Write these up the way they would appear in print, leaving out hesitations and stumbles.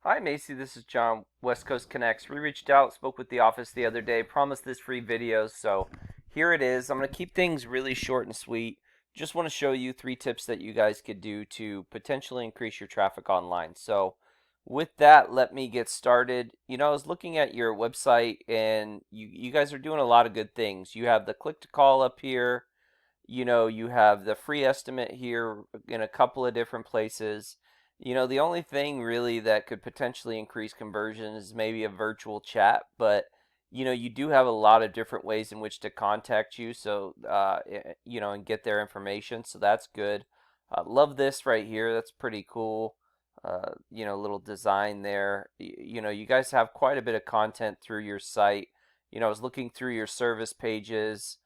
Hi, Macey. This is John, West Coast Connects. We reached out, spoke with the office the other day, promised this free videos, so here it is. I'm going to keep things really short and sweet. Just want to show you 3 tips that you guys could do to potentially increase your traffic online. So, with that, let me get started. I was looking at your website and you guys are doing a lot of good things. You have the click to call up here, you have the free estimate here in a couple of different places. The only thing really that could potentially increase conversion is maybe a virtual chat, but you do have a lot of different ways in which to contact you, so and get their information, so that's good. Love this right here. That's pretty cool. Little design there. You guys have quite a bit of content through your site. I was looking through your service pages,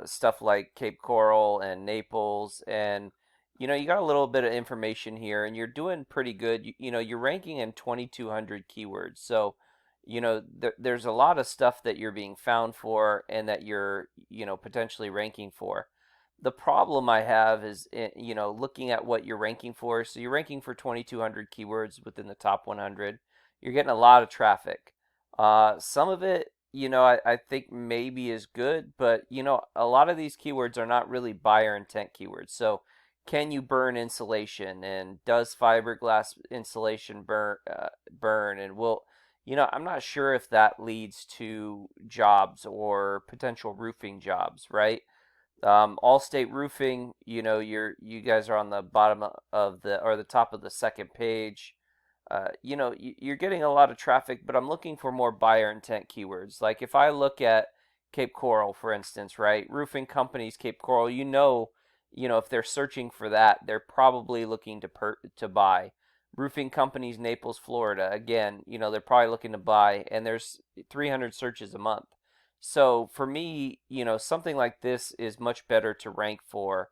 stuff like Cape Coral and Naples, and you got a little bit of information here, and you're doing pretty good. You're ranking in 2,200 keywords, so there's a lot of stuff that you're being found for, and that you're potentially ranking for. The problem I have is, looking at what you're ranking for. So you're ranking for 2,200 keywords within the top 100. You're getting a lot of traffic. Some of it, I think maybe is good, but a lot of these keywords are not really buyer intent keywords. So can you burn insulation, and does fiberglass insulation burn, and will I'm not sure if that leads to jobs or potential roofing jobs, right? Allstate roofing, you guys are on the bottom of the top of the second page. You're getting a lot of traffic, but I'm looking for more buyer intent keywords. Like if I look at Cape Coral, for instance, right? Roofing companies, Cape Coral, if they're searching for that, they're probably looking to buy. Roofing companies, Naples, Florida, again, they're probably looking to buy, and there's 300 searches a month. So for me, something like this is much better to rank for,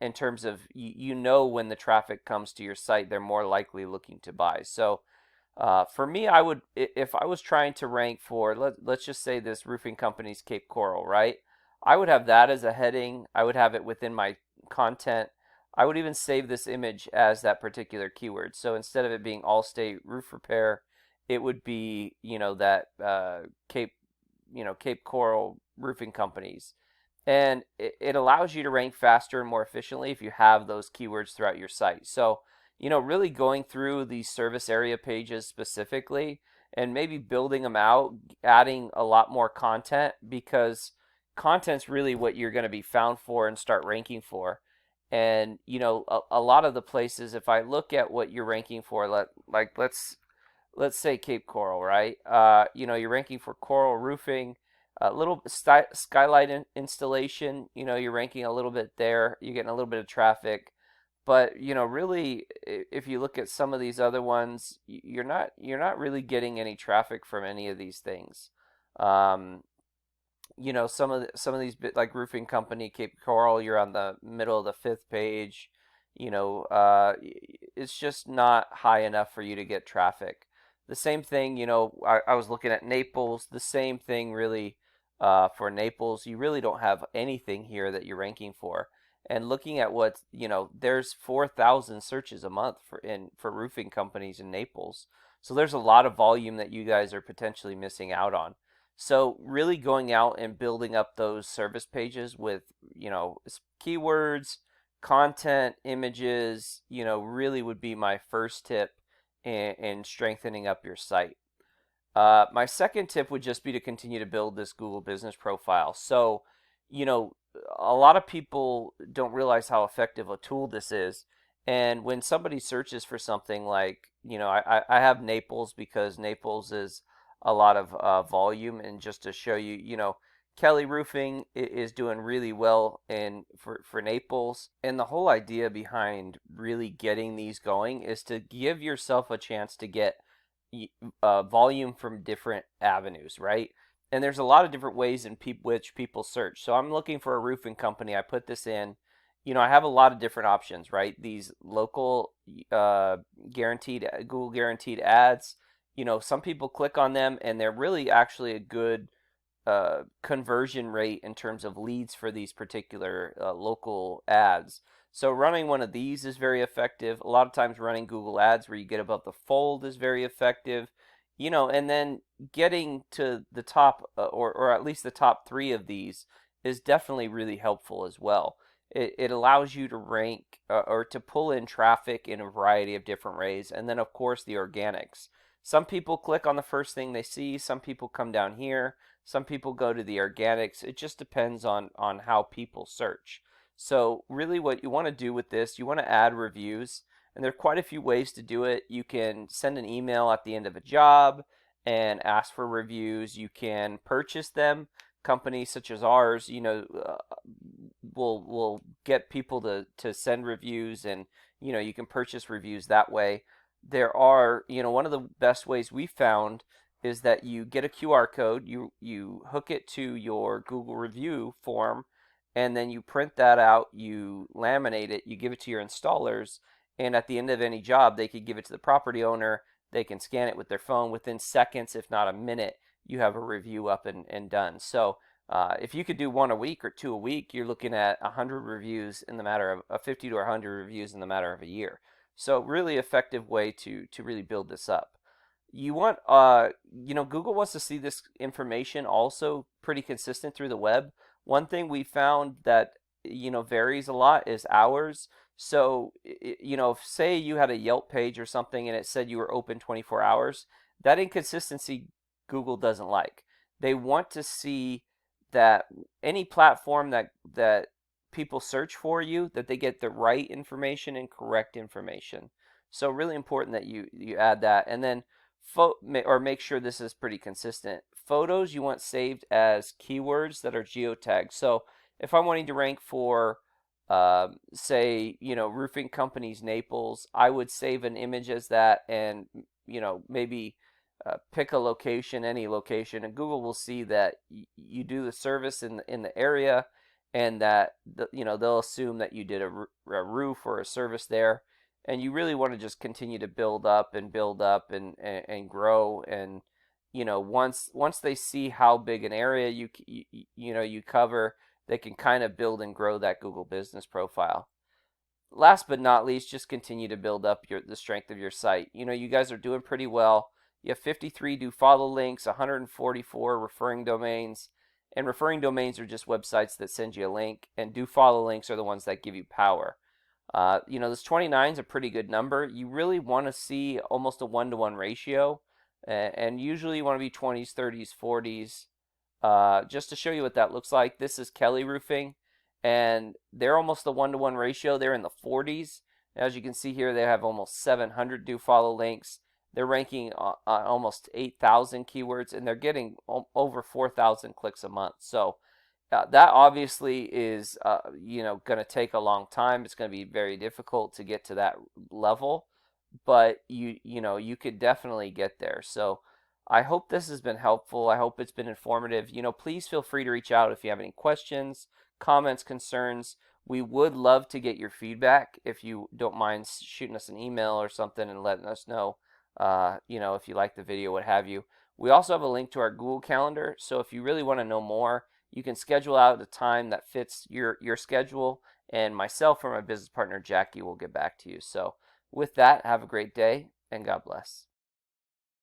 in terms of when the traffic comes to your site, they're more likely looking to buy. So for me, if I was trying to rank for, let's just say this roofing company's Cape Coral, right? I would have that as a heading. I would have it within my content. I would even save this image as that particular keyword. So instead of it being Allstate roof repair, it would be, that Cape Coral roofing companies. And it allows you to rank faster and more efficiently if you have those keywords throughout your site. So, really going through these service area pages specifically and maybe building them out, adding a lot more content, because content's really what you're going to be found for and start ranking for. And, a lot of the places, if I look at what you're ranking for, let's say Cape Coral, right? You're ranking for coral roofing, a little skylight installation. You're ranking a little bit there. You're getting a little bit of traffic, but really, if you look at some of these other ones, you're not really getting any traffic from any of these things. Um, some of these like roofing company Cape Coral, you're on the middle of the fifth page. It's just not high enough for you to get traffic. The same thing, I was looking at Naples. The same thing, really, for Naples. You really don't have anything here that you're ranking for. And looking at what, there's 4,000 searches a month for roofing companies in Naples. So there's a lot of volume that you guys are potentially missing out on. So really going out and building up those service pages with, keywords, content, images, really would be my first tip in strengthening up your site. My second tip would just be to continue to build this Google business profile. So, you know, a lot of people don't realize how effective a tool this is. And when somebody searches for something like, I have Naples because Naples is a lot of volume. And just to show you, Kelly Roofing is doing really well for Naples. And the whole idea behind really getting these going is to give yourself a chance to get volume from different avenues, right? And there's a lot of different ways in which people search. So I'm looking for a roofing company. I put this in. I have a lot of different options, right? These local guaranteed Google guaranteed ads. Some people click on them, and they're really actually a good conversion rate in terms of leads for these particular local ads. So running one of these is very effective. A lot of times running Google Ads where you get above the fold is very effective. And then getting to the top, or at least the top three of these is definitely really helpful as well. It allows you to rank, or to pull in traffic in a variety of different ways. And then, of course, the organics. Some people click on the first thing they see. Some people come down here. Some people go to the organics. It just depends on how people search. So really what you want to do with this, you want to add reviews. And there are quite a few ways to do it. You can send an email at the end of a job and ask for reviews. You can purchase them. Companies such as ours, will get people to send reviews, and you can purchase reviews that way. There are, one of the best ways we found is that you get a QR code, you hook it to your Google review form, and then you print that out, you laminate it, you give it to your installers, and at the end of any job, they could give it to the property owner. They can scan it with their phone. Within seconds, if not a minute, you have a review up and done. So if you could do one a week or two a week, you're looking at 100 reviews in the matter of 50 to 100 reviews in the matter of a year. So really effective way to really build this up. You want, Google wants to see this information also pretty consistent through the web. One thing we found that, varies a lot is hours. So, if say you had a Yelp page or something and it said you were open 24 hours, that inconsistency Google doesn't like. They want to see that any platform that people search for you, that they get the right information and correct information. So really important that you add that, and then or make sure this is pretty consistent. Photos you want saved as keywords that are geotagged. So if I'm wanting to rank for, say, roofing companies Naples, I would save an image as that, and maybe pick a location, any location, and Google will see that you do the service in the area, and that they'll assume that you did a roof or a service there, and you really want to just continue to build up and grow, and once they see how big an area you cover, they can kind of build and grow that Google business profile. Last but not least, just continue to build up the strength of your site. You guys are doing pretty well. You have 53 do follow links, 144 referring domains, and referring domains are just websites that send you a link, and do follow links are the ones that give you power. This 29 is a pretty good number. You really want to see almost a 1-to-1 ratio, and usually you want to be 20s, 30s, 40s. Just to show you what that looks like, this is Kelly Roofing, and they're almost a 1-to-1 ratio. They're in the 40s. As you can see here, they have almost 700 do follow links. They're ranking on almost 8,000 keywords, and they're getting over 4,000 clicks a month. So that obviously is, going to take a long time. It's going to be very difficult to get to that level, but you could definitely get there. So I hope this has been helpful. I hope it's been informative. Please feel free to reach out if you have any questions, comments, concerns. We would love to get your feedback. If you don't mind shooting us an email or something and letting us know, if you like the video, what have you. We also have a link to our Google Calendar, so if you really want to know more, you can schedule out a time that fits your schedule, and myself or my business partner Jackie will get back to you. So with that, have a great day, and God bless.